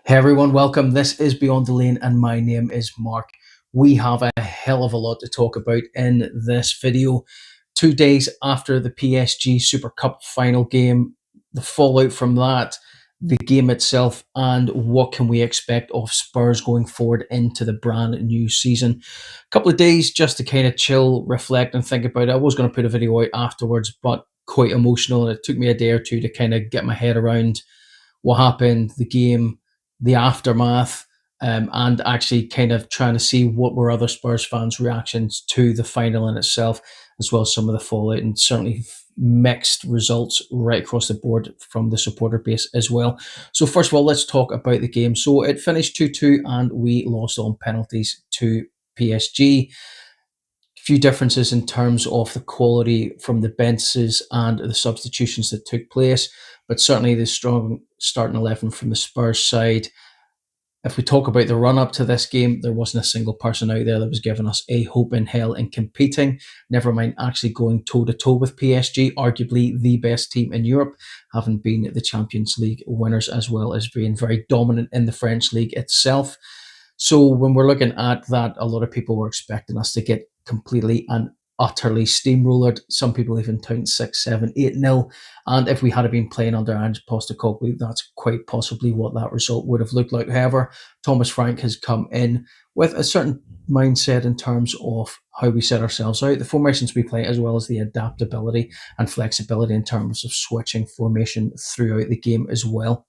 Hey everyone, welcome. This is Beyond the Lane and my name is Mark. We have a hell of a lot to talk about in this video. 2 days after the PSG Super Cup final game, the fallout from that, the game itself, and what can we expect of Spurs going forward into the brand new season. A couple of days just to kind of chill, reflect and think about it. I was going to put a video out afterwards, but quite emotional, and it took me a day or two to kind of get my head around what happened, the game, the aftermath, and actually kind of trying to see what were other Spurs fans' reactions to the final in itself, as well as some of the fallout, and certainly mixed results right across the board from the supporter base as well. So first of all, let's talk about the game. So it finished 2-2 and we lost on penalties to PSG. Few differences in terms of the quality from the benches and the substitutions that took place, but certainly the strong starting 11 from the Spurs side. If we talk about the run up to this game, there wasn't a single person out there that was giving us a hope in hell in competing, never mind actually going toe to toe with PSG, arguably the best team in Europe, having been the Champions League winners as well as being very dominant in the French league itself. So when we're looking at that, a lot of people were expecting us to get completely and utterly steamrollered. Some people even count 6, 7, 8-0. And if we had been playing under Ange Postecoglou, that's quite possibly what that result would have looked like. However, Thomas Frank has come in with a certain mindset in terms of how we set ourselves out, the formations we play, as well as the adaptability and flexibility in terms of switching formation throughout the game as well.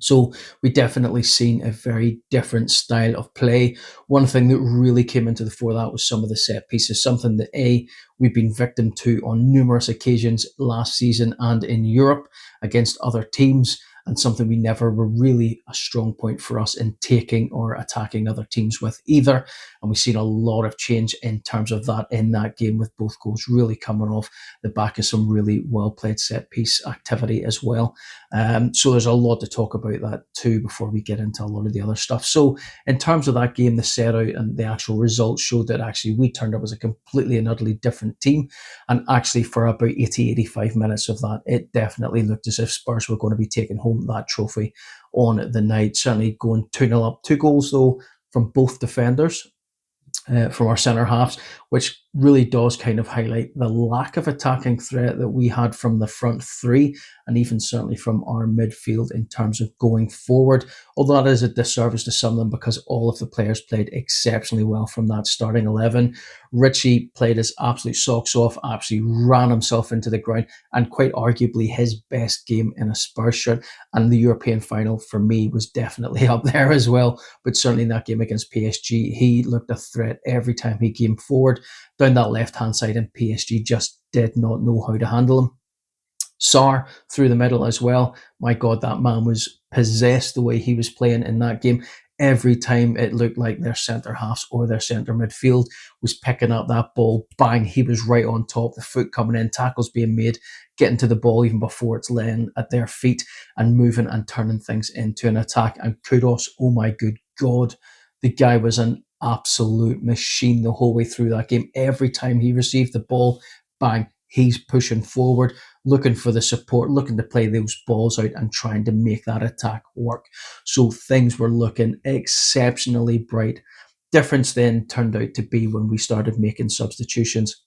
So we definitely seen a very different style of play. One thing that really came into the fore that was some of the set pieces, something that we've been victim to on numerous occasions last season and in Europe against other teams, and something we never were really a strong point for us in taking or attacking other teams with either. And we've seen a lot of change in terms of that in that game, with both goals really coming off the back of some really well played set piece activity as well. So there's a lot to talk about that too before we get into a lot of the other stuff. So in terms of that game, the set out and the actual results showed that actually we turned up as a completely and utterly different team. And actually for about 80, 85 minutes of that, it definitely looked as if Spurs were going to be taking home that trophy on the night. Certainly going 2-0 up, 2 goals though from both defenders. From our centre halves, which really does kind of highlight the lack of attacking threat that we had from the front three, and even certainly from our midfield in terms of going forward. Although that is a disservice to some of them, because all of the players played exceptionally well from that starting 11. Richie played his absolute socks off, absolutely ran himself into the ground, and quite arguably his best game in a Spurs shirt. And the European final for me was definitely up there as well. But certainly in that game against PSG, he looked a threat every time he came forward down that left-hand side, and PSG just did not know how to handle him. Sarr through the middle as well. My God, that man was possessed the way he was playing in that game. Every time it looked like their centre halves or their centre midfield was picking up that ball, bang, he was right on top, the foot coming in, tackles being made, getting to the ball even before it's laying at their feet, and moving and turning things into an attack. And kudos, oh my good God, the guy was an absolute machine the whole way through that game. Every time he received the ball, bang, he's pushing forward, looking for the support, looking to play those balls out and trying to make that attack work. So things were looking exceptionally bright. Difference then turned out to be when we started making substitutions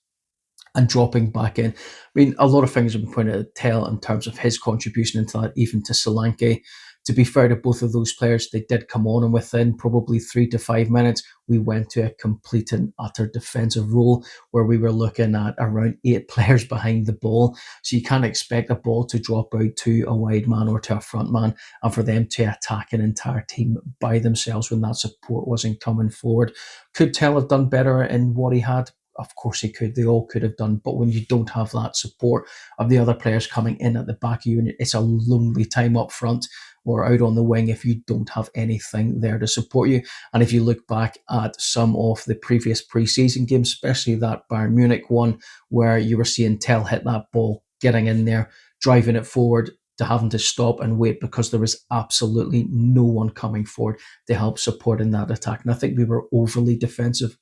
and dropping back in. I mean, a lot of things have been pointed to tell in terms of his contribution into that, even to Solanke. To be fair to both of those players, they did come on, and within probably 3 to 5 minutes, we went to a complete and utter defensive role where we were looking at around 8 players behind the ball. So you can't expect a ball to drop out to a wide man or to a front man and for them to attack an entire team by themselves when that support wasn't coming forward. Could Tell have done better in what he had? Of course he could. They all could have done. But when you don't have that support of the other players coming in at the back of you, and it's a lonely time up front or out on the wing if you don't have anything there to support you. And if you look back at some of the previous pre-season games, especially that Bayern Munich one, where you were seeing Tell hit that ball, getting in there, driving it forward, to having to stop and wait because there was absolutely no one coming forward to help support in that attack. And I think we were overly defensive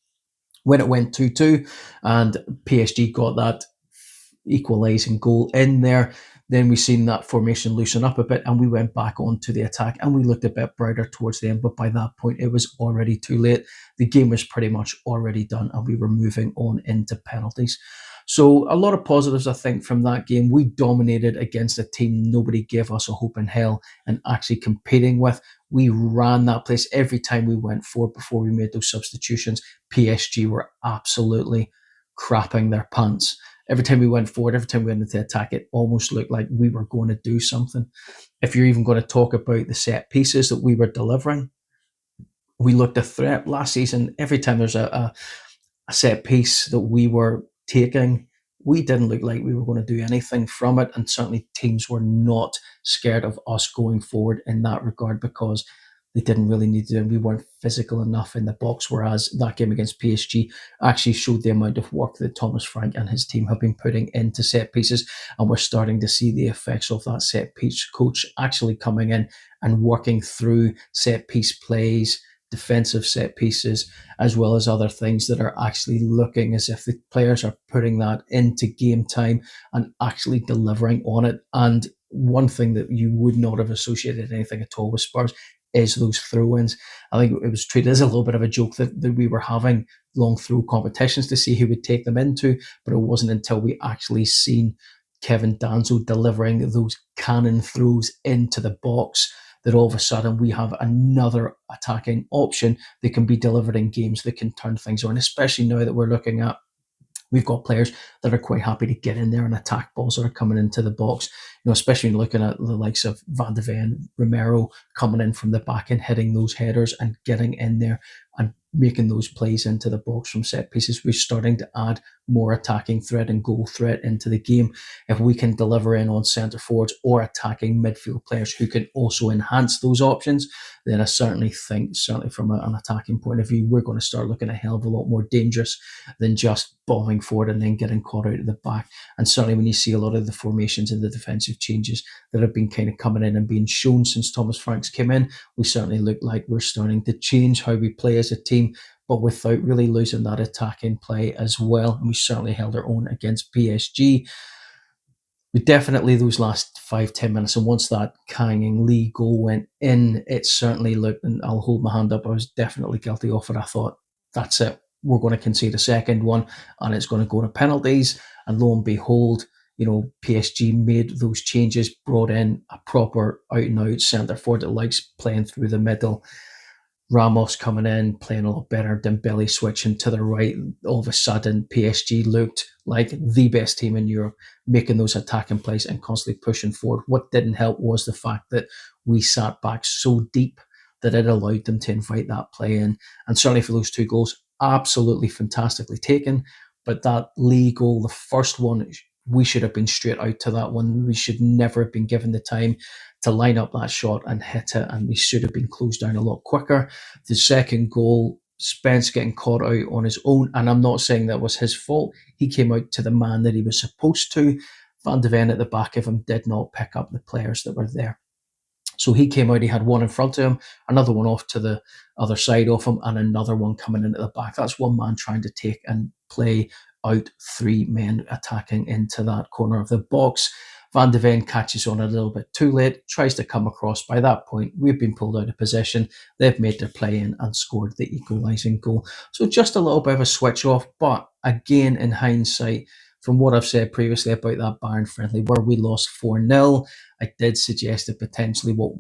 when it went 2-2 and PSG got that equalising goal in there. Then we seen that formation loosen up a bit and we went back onto the attack and we looked a bit brighter towards the end. But by that point, it was already too late. The game was pretty much already done and we were moving on into penalties. So a lot of positives, I think, from that game. We dominated against a team nobody gave us a hope in hell and actually competing with. We ran that place every time we went forward before we made those substitutions. PSG were absolutely crapping their pants. Every time we went forward, every time we went into attack, it almost looked like we were going to do something. If you're even going to talk about the set pieces that we were delivering, we looked a threat last season. Every time there's a set piece that we were taking, we didn't look like we were going to do anything from it. And certainly teams were not scared of us going forward in that regard because they didn't really need to. And we weren't physical enough in the box. Whereas that game against PSG actually showed the amount of work that Thomas Frank and his team have been putting into set pieces. And we're starting to see the effects of that set piece coach actually coming in and working through set piece plays, defensive set pieces, as well as other things that are actually looking as if the players are putting that into game time and actually delivering on it. And one thing that you would not have associated anything at all with Spurs is those throw-ins. I think it was treated as a little bit of a joke that we were having long throw competitions to see who would take them into, but it wasn't until we actually seen Kevin Danzo delivering those cannon throws into the box that all of a sudden we have another attacking option that can be delivered in games that can turn things on, especially now that we're looking at we've got players that are quite happy to get in there and attack balls that are coming into the box. Especially looking at the likes of Van de Ven, Romero coming in from the back and hitting those headers and getting in there and making those plays into the box from set pieces. We're starting to add more attacking threat and goal threat into the game. If we can deliver in on centre forwards or attacking midfield players who can also enhance those options, then I certainly think, certainly from an attacking point of view, we're going to start looking a hell of a lot more dangerous than just bombing forward and then getting caught out at the back. And certainly when you see a lot of the formations and the defensive changes that have been kind of coming in and being shown since Thomas Franks came in, we certainly look like we're starting to change how we play as a team, but without really losing that attacking play as well. And we certainly held our own against PSG. We definitely, those last 5-10 minutes, and once that Kang Lee goal went in, it certainly looked, and I'll hold my hand up, I was definitely guilty of it. I thought, that's it, we're going to concede a second one and it's going to go to penalties. And lo and behold, PSG made those changes, brought in a proper out and out centre forward that likes playing through the middle. Ramos coming in, playing a lot better, Dembele switching to the right. All of a sudden, PSG looked like the best team in Europe, making those attacking plays and constantly pushing forward. What didn't help was the fact that we sat back so deep that it allowed them to invite that play in. And certainly for those two goals, absolutely fantastically taken. But that Lee goal, the first one, we should have been straight out to that one. We should never have been given the time to line up that shot and hit it, and we should have been closed down a lot quicker. The second goal, Spence getting caught out on his own, and I'm not saying that was his fault. He came out to the man that he was supposed to. Van de Ven at the back of him did not pick up the players that were there. So he came out, he had one in front of him, another one off to the other side of him, and another one coming into the back. That's one man trying to take and play out three men attacking into that corner of the box. Van de Ven catches on a little bit too late, tries to come across. By that point, we've been pulled out of possession. They've made their play in and scored the equalising goal. So just a little bit of a switch off. But again, in hindsight, from what I've said previously about that Bayern friendly, where we lost 4-0, I did suggest that potentially what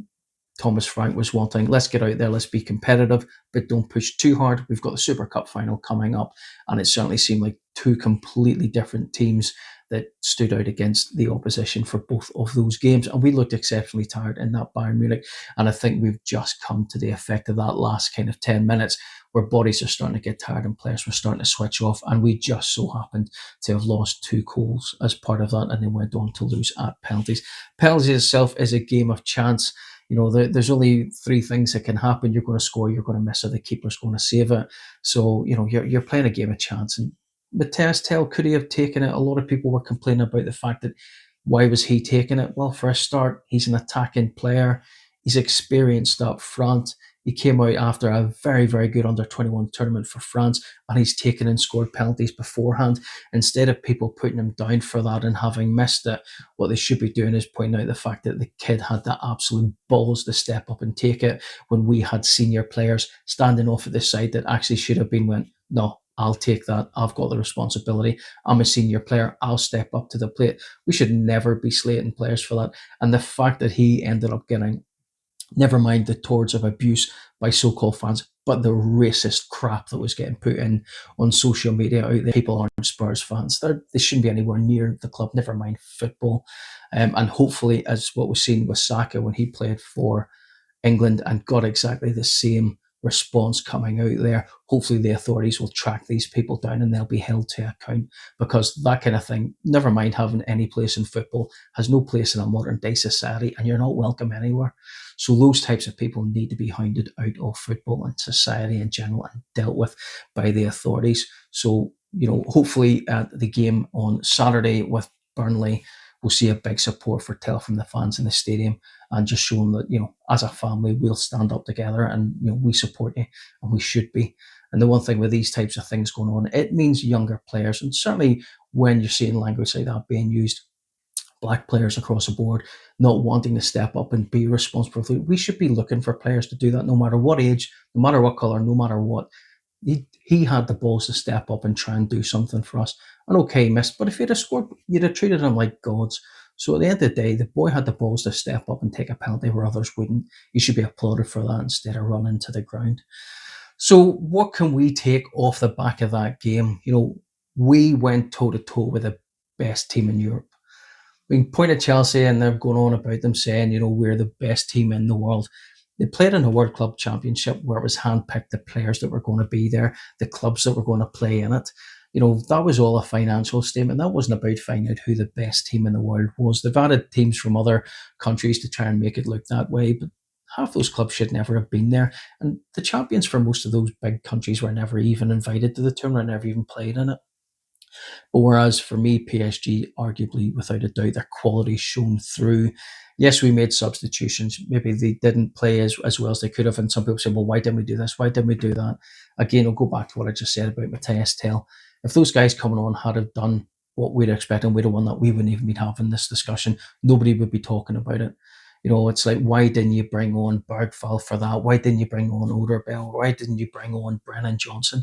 Thomas Frank was wanting, let's get out there, let's be competitive, but don't push too hard. We've got the Super Cup final coming up, and it certainly seemed like two completely different teams that stood out against the opposition for both of those games. And we looked exceptionally tired in that Bayern Munich. And I think we've just come to the effect of that last kind of 10 minutes where bodies are starting to get tired and players were starting to switch off. And we just so happened to have lost two goals as part of that and then went on to lose at penalties. Penalties itself is a game of chance. There's only three things that can happen. You're going to score, you're going to miss it, the keeper's going to save it. So, you're playing a game of chance. And Matthias Tell, could he have taken it? A lot of people were complaining about the fact that why was he taking it? Well, for a start, he's an attacking player. He's experienced up front. He came out after a very, very good under-21 tournament for France, and he's taken and scored penalties beforehand. Instead of people putting him down for that and having missed it, what they should be doing is pointing out the fact that the kid had the absolute balls to step up and take it, when we had senior players standing off at the side that actually should have been went, no, I'll take that. I've got the responsibility. I'm a senior player. I'll step up to the plate. We should never be slating players for that. And the fact that he ended up getting, never mind the towards of abuse by so-called fans, but the racist crap that was getting put in on social media out there. People aren't Spurs fans. They shouldn't be anywhere near the club, never mind football. And hopefully, as what we've seen with Saka when he played for England and got exactly the same response coming out there. Hopefully, the authorities will track these people down and they'll be held to account, because that kind of thing, never mind having any place in football, has no place in a modern day society, and you're not welcome anywhere. So those types of people need to be hounded out of football and society in general and dealt with by the authorities. So, hopefully at the game on Saturday with Burnley, we'll see a big support for Tell from the fans in the stadium, and just show them that, as a family, we'll stand up together, and, we support you, and we should be. And the one thing with these types of things going on, it means younger players, and certainly when you're seeing language like that being used, black players across the board not wanting to step up and be responsible. We should be looking for players to do that, no matter what age, no matter what colour, no matter what. He had the balls to step up and try and do something for us. And okay, he missed, but if he'd have scored, you'd have treated him like gods. So at the end of the day, the boy had the balls to step up and take a penalty where others wouldn't. He should be applauded for that instead of running to the ground. So what can we take off the back of that game? We went toe to toe with the best team in Europe. We can point at Chelsea and they're going on about them saying, we're the best team in the world. They played in a World Club Championship where it was handpicked the players that were going to be there, the clubs that were going to play in it. That was all a financial statement. That wasn't about finding out who the best team in the world was. They've added teams from other countries to try and make it look that way, but half those clubs should never have been there. And the champions for most of those big countries were never even invited to the tournament, never even played in it. But whereas for me, PSG, arguably, without a doubt, their quality shone through. Yes, we made substitutions. Maybe they didn't play as well as they could have. And some people say, well, why didn't we do this? Why didn't we do that? Again, I'll go back to what I just said about Matthias Tell. If those guys coming on had have done what we'd expect and we'd have won that, we wouldn't even be having this discussion. Nobody would be talking about it. It's like, why didn't you bring on Bergvall for that? Why didn't you bring on Oderbell? Why didn't you bring on Brennan Johnson?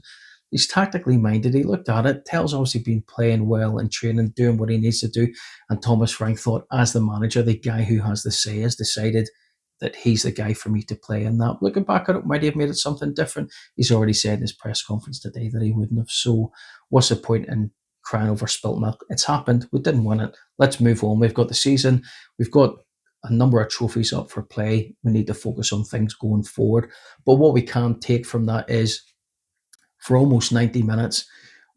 He's tactically minded. He looked at it. Tell's obviously been playing well and training, doing what he needs to do. And Thomas Frank thought, as the manager, the guy who has the say, has decided that he's the guy for me to play in that. Looking back at it, might he have made it something different? He's already said in his press conference today that he wouldn't have. So what's the point in crying over spilt milk? It's happened. We didn't win it. Let's move on. We've got the season. We've got a number of trophies up for play. We need to focus on things going forward. But what we can take from that is, for almost 90 minutes,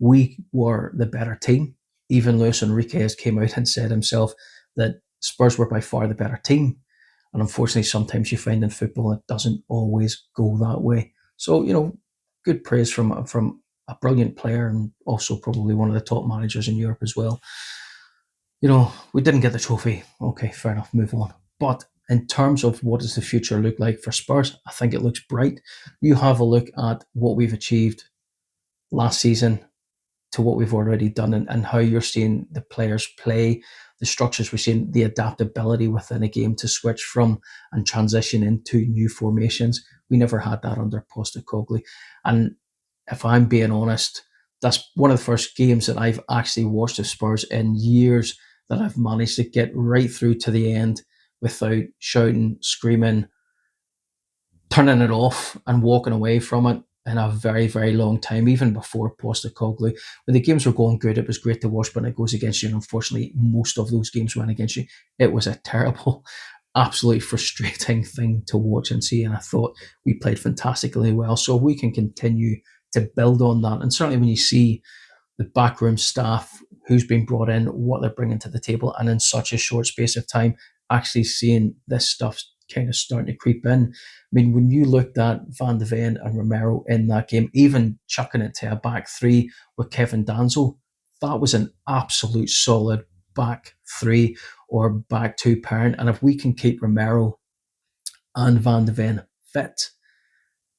we were the better team. Even Luis Enriquez came out and said himself that Spurs were by far the better team. And unfortunately, sometimes you find in football it doesn't always go that way. So, good praise from a brilliant player and also probably one of the top managers in Europe as well. We didn't get the trophy. Okay, fair enough, move on. But in terms of what does the future look like for Spurs, I think it looks bright. You have a look at what we've achieved last season to what we've already done, and how you're seeing the players play, the structures we're seeing, the adaptability within a game to switch from and transition into new formations. We never had that under Postecoglou. And if I'm being honest, that's one of the first games that I've actually watched of Spurs in years that I've managed to get right through to the end without shouting, screaming, turning it off and walking away from it in a very, very long time, even before Postecoglou. When the games were going good, it was great to watch, but it goes against you. And unfortunately, most of those games went against you. It was a terrible, absolutely frustrating thing to watch and see. And I thought we played fantastically well. So we can continue to build on that. And certainly when you see the backroom staff, who's been brought in, what they're bringing to the table, and in such a short space of time, actually seeing this stuff kind of starting to creep in. I mean, when you looked at Van de Ven and Romero in that game, even chucking it to a back three with Kevin Danzo, that was an absolute solid back three or back two parent. And if we can keep Romero and Van de Ven fit,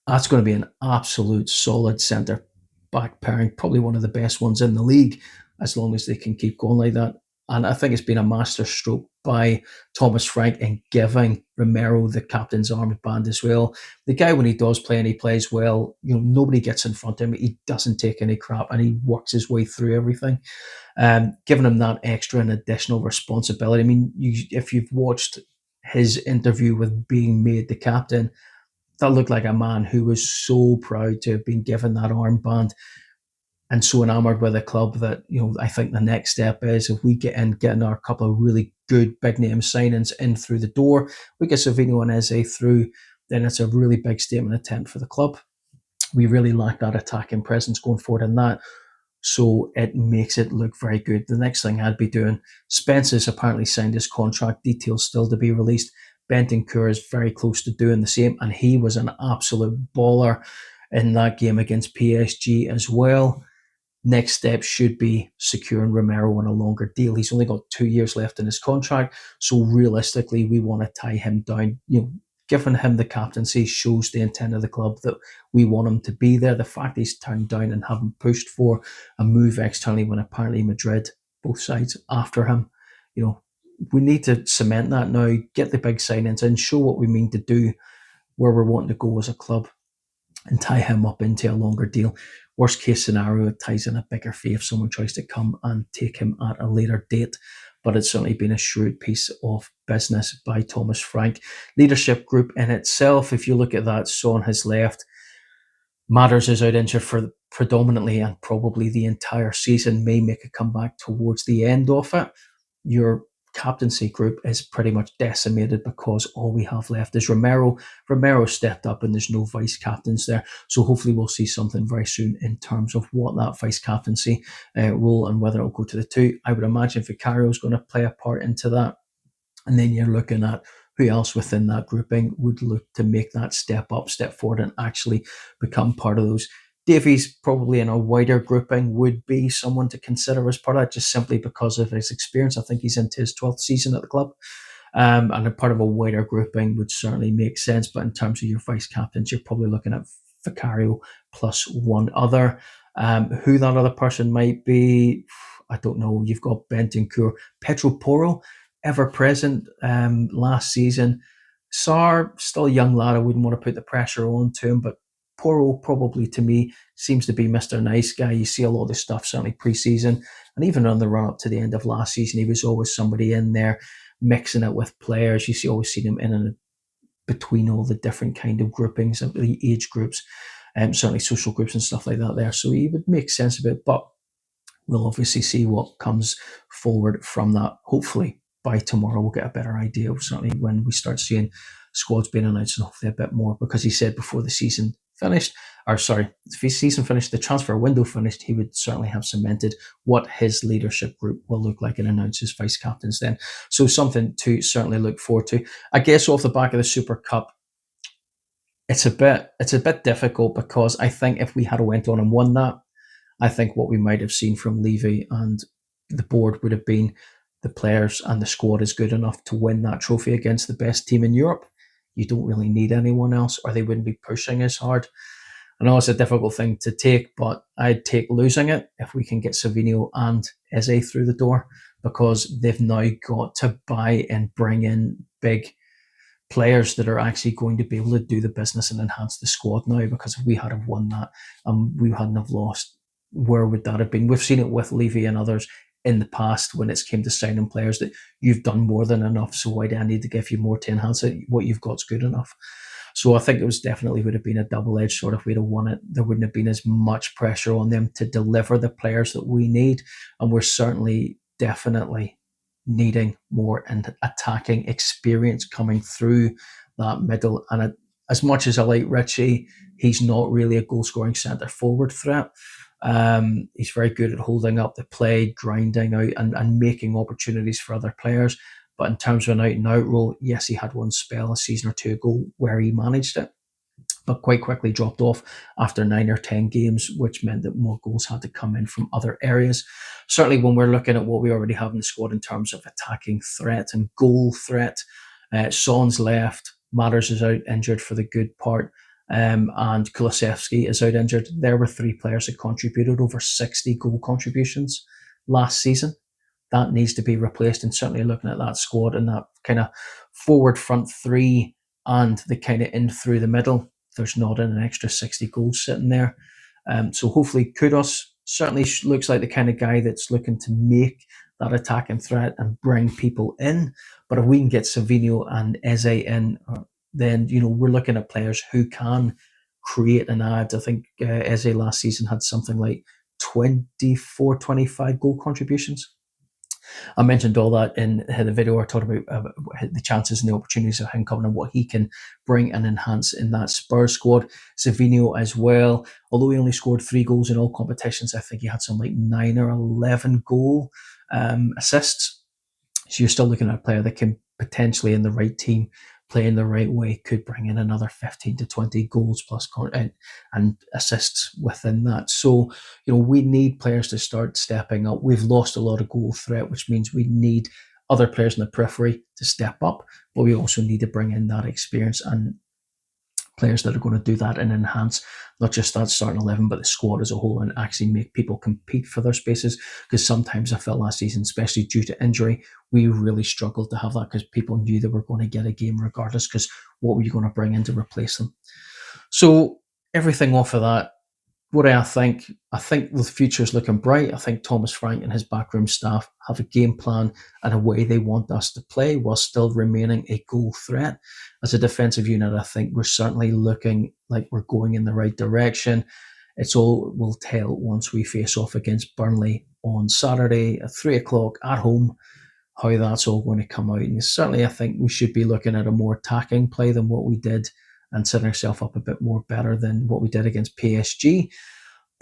That's going to be an absolute solid centre back pairing, probably one of the best ones in the league, as long as they can keep going like that. And I think it's been a masterstroke by Thomas Frank in giving Romero the captain's armband as well. The guy, when he does play and he plays well, nobody gets in front of him. He doesn't take any crap and he works his way through everything. Giving him that extra and additional responsibility. I mean, if you've watched his interview with being made the captain, that looked like a man who was so proud to have been given that armband and so enamored with the club that, I think the next step is, if we getting our couple of really good big name signings in through the door, we get Savinho and Eze through, then it's a really big statement attempt for the club. We really lack that attacking presence going forward in that. So it makes it look very good. The next thing I'd be doing, Spence's apparently signed his contract, details still to be released. Bentancur is very close to doing the same, and he was an absolute baller in that game against PSG as well. Next step should be securing Romero on a longer deal. He's only got 2 years left in his contract, so realistically, we want to tie him down. Giving him the captaincy shows the intent of the club that we want him to be there. The fact he's turned down and haven't pushed for a move externally when apparently Madrid, both sides, after him, we need to cement that now, get the big signings and show what we mean to do, where we're wanting to go as a club, and tie him up into a longer deal. Worst case scenario, it ties in a bigger fee if someone tries to come and take him at a later date. But it's certainly been a shrewd piece of business by Thomas Frank. Leadership group in itself, if you look at that, Son has left. Matters is out injured for predominantly and probably the entire season, may make a comeback towards the end of it. Your captaincy group is pretty much decimated because all we have left is Romero. Romero stepped up and there's no vice captains there. So hopefully we'll see something very soon in terms of what that vice captaincy role and whether it'll go to the two. I would imagine Vicario is going to play a part into that. And then you're looking at who else within that grouping would look to make that step up, step forward, and actually become part of those. Davies, probably in a wider grouping, would be someone to consider as part of that, just simply because of his experience. I think he's into his 12th season at the club. And a part of a wider grouping would certainly make sense. But in terms of your vice captains, you're probably looking at Vicario plus one other. Who that other person might be, I don't know. You've got Bentancur, Pedro Porro, ever present last season. Sarr, still a young lad. I wouldn't want to put the pressure on to him, but Porro probably to me seems to be Mr. Nice Guy. You see a lot of this stuff, certainly pre-season, and even on the run up to the end of last season, he was always somebody in there mixing it with players. Always seen him in and between all the different kind of groupings, the age groups, certainly social groups and stuff like that there. So he would make sense of it, but we'll obviously see what comes forward from that. Hopefully by tomorrow we'll get a better idea of certainly when we start seeing squads being announced and hopefully a bit more, because he said before the season finished, if the season finished, the transfer window finished, he would certainly have cemented what his leadership group will look like and announce his vice captains then. So something to certainly look forward to. I guess off the back of the Super Cup, it's a bit difficult, because I think if we had went on and won that, I think what we might have seen from Levy and the board would have been the players and the squad is good enough to win that trophy against the best team in Europe. You don't really need anyone else, or they wouldn't be pushing as hard. I know it's a difficult thing to take, but I'd take losing it if we can get Savinho and Eze through the door, because they've now got to buy and bring in big players that are actually going to be able to do the business and enhance the squad now. Because if we had have won that and we hadn't have lost, where would that have been? We've seen it with Levy and others in the past when it's came to signing players that you've done more than enough, so why do I need to give you more to enhance it? What you've got's good enough. So I think it was definitely would have been a double-edged sword. If we'd have won it, there wouldn't have been as much pressure on them to deliver the players that we need, and we're certainly definitely needing more and attacking experience coming through that middle. And as much as I like Richie, he's not really a goal-scoring centre forward threat. He's very good at holding up the play, grinding out and making opportunities for other players. But in terms of an out-and-out role, yes, he had one spell a season or two ago where he managed it, but quite quickly dropped off after 9 or 10 games, which meant that more goals had to come in from other areas. Certainly when we're looking at what we already have in the squad in terms of attacking threat and goal threat, Son's left, Matters is out injured for the good part. and Kulusevski is out injured. There were three players that contributed over 60 goal contributions last season. That needs to be replaced, and certainly looking at that squad and that kind of forward front three and the kind of in through the middle, there's not an extra 60 goals sitting there. So hopefully Kudos certainly looks like the kind of guy that's looking to make that attacking threat and bring people in. But if we can get Savinho and Eze in, then we're looking at players who can create and add. I think Eze last season had something like 24, 25 goal contributions. I mentioned all that in the video. I talked about the chances and the opportunities of him coming and what he can bring and enhance in that Spurs squad. Savinho as well. Although he only scored 3 goals in all competitions, I think he had some like 9 or 11 goal assists. So you're still looking at a player that can potentially, in the right team, play in the right way, could bring in another 15 to 20 goals plus and assists within that. So, we need players to start stepping up. We've lost a lot of goal threat, which means we need other players in the periphery to step up, but we also need to bring in that experience and players that are going to do that and enhance not just that starting 11, but the squad as a whole, and actually make people compete for their spaces. Because sometimes I felt last season, especially due to injury, we really struggled to have that because people knew they were going to get a game regardless, because what were you going to bring in to replace them? So everything off of that, what do I think? I think the future is looking bright. I think Thomas Frank and his backroom staff have a game plan and a way they want us to play while still remaining a goal threat. As a defensive unit, I think we're certainly looking like we're going in the right direction. It's all we'll tell once we face off against Burnley on Saturday at 3 o'clock at home, how that's all going to come out. And certainly, I think we should be looking at a more attacking play than what we did and setting ourselves up a bit more better than what we did against PSG.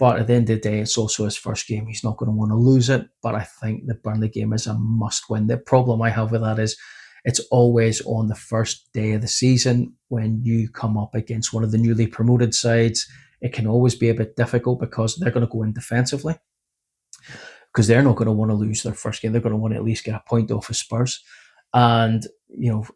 But at the end of the day, it's also his first game. He's not going to want to lose it. But I think the Burnley game is a must win. The problem I have with that is it's always on the first day of the season when you come up against one of the newly promoted sides. It can always be a bit difficult because they're going to go in defensively, because they're not going to want to lose their first game. They're going to want to at least get a point off of Spurs. And,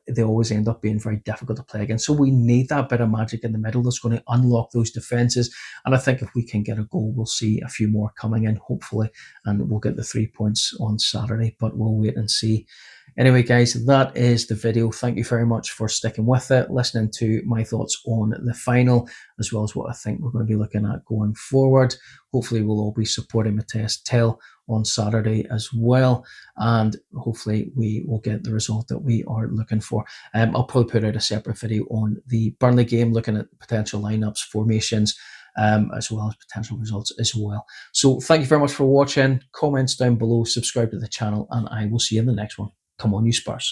they always end up being very difficult to play against. So we need that bit of magic in the middle that's going to unlock those defences. And I think if we can get a goal, we'll see a few more coming in, hopefully, and we'll get the 3 points on Saturday. But we'll wait and see. Anyway, guys, that is the video. Thank you very much for sticking with it, listening to my thoughts on the final, as well as what I think we're going to be looking at going forward. Hopefully, we'll all be supporting Mateus Tell on Saturday as well, and hopefully we will get the result that we are looking for. I'll probably put out a separate video on the Burnley game, looking at potential lineups, formations, as well as potential results as well. So thank you very much for watching. Comments down below, subscribe to the channel, and I will see you in the next one. Come on, you Spurs.